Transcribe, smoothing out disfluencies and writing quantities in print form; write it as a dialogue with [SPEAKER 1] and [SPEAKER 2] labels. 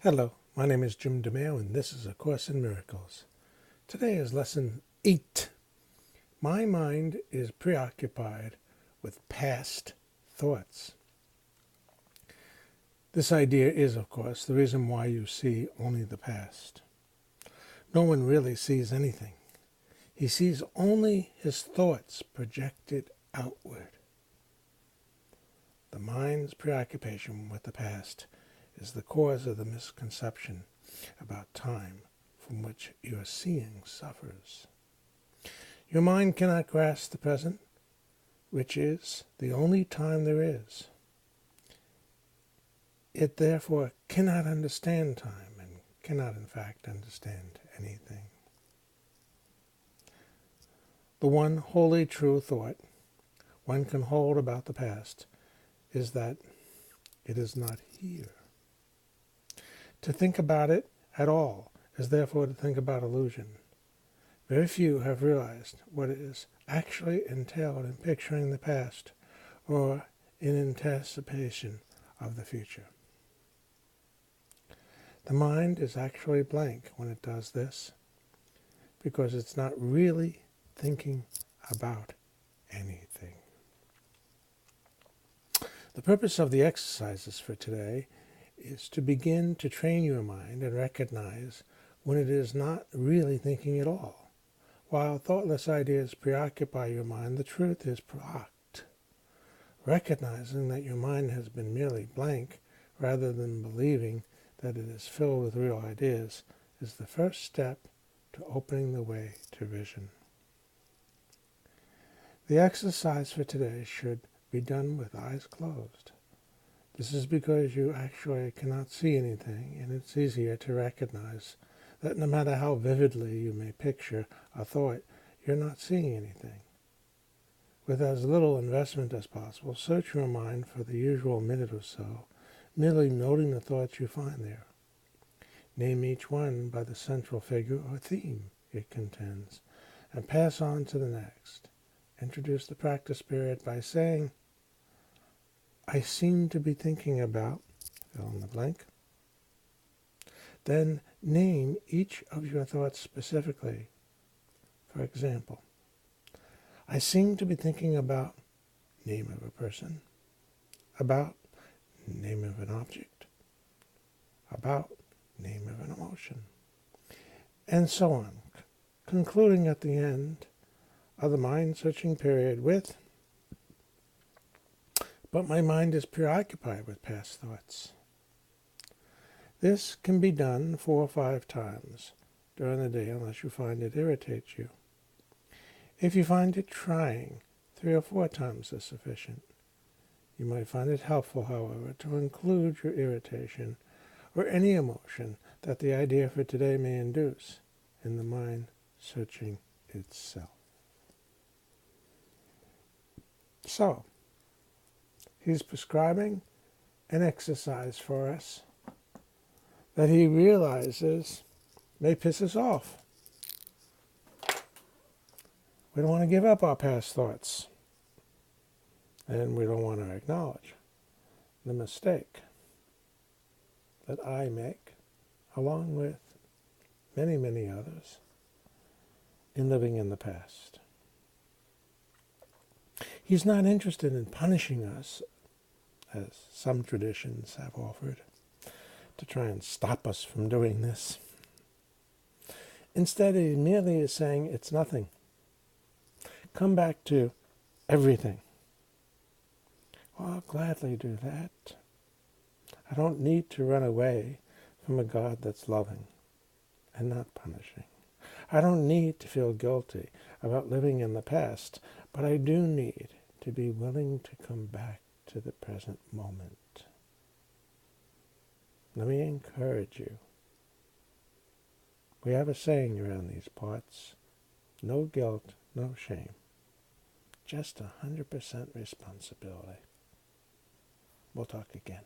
[SPEAKER 1] Hello, my name is Jim DeMeo and this is A Course in Miracles. Today is Lesson 8. My mind is preoccupied with past thoughts. This idea is, of course, the reason why you see only the past. No one really sees anything. He sees only his thoughts projected outward. The mind's preoccupation with the past is the cause of the misconception about time from which your seeing suffers. Your mind cannot grasp the present, which is the only time there is. It therefore cannot understand time and cannot in fact understand anything. The one wholly true thought one can hold about the past is that it is not here. To think about it at all is therefore to think about illusion. Very few have realized what is actually entailed in picturing the past or in anticipation of the future. The mind is actually blank when it does this because it's not really thinking about anything. The purpose of the exercises for today is to begin to train your mind and recognize when it is not really thinking at all. While thoughtless ideas preoccupy your mind, the truth is blocked. Recognizing that your mind has been merely blank rather than believing that it is filled with real ideas is the first step to opening the way to vision. The exercise for today should be done with eyes closed. This is because you actually cannot see anything, and it's easier to recognize that no matter how vividly you may picture a thought, you're not seeing anything. With as little investment as possible, search your mind for the usual minute or so, merely noting the thoughts you find there. Name each one by the central figure or theme it contends, and pass on to the next. Introduce the practice period by saying, I seem to be thinking about, fill in the blank. Then name each of your thoughts specifically. For example, I seem to be thinking about name of a person, about name of an object, about name of an emotion, and so on, concluding at the end of the mind-searching period with, but my mind is preoccupied with past thoughts. This can be done 4 or 5 times during the day unless you find it irritates you. If you find it trying, 3 or 4 times is sufficient. You might find it helpful, however, to include your irritation or any emotion that the idea for today may induce in the mind searching itself. So, he's prescribing an exercise for us that he realizes may piss us off. We don't want to give up our past thoughts. And we don't want to acknowledge the mistake that I make, along with many, many others, in living in the past. He's not interested in punishing us, as some traditions have offered, to try and stop us from doing this. Instead, he merely is saying it's nothing. Come back to everything. Well, I'll gladly do that. I don't need to run away from a God that's loving and not punishing. I don't need to feel guilty about living in the past, but I do need to be willing to come back to the present moment. Let me encourage you. We have a saying around these parts, no guilt, no shame, just 100% responsibility. We'll talk again.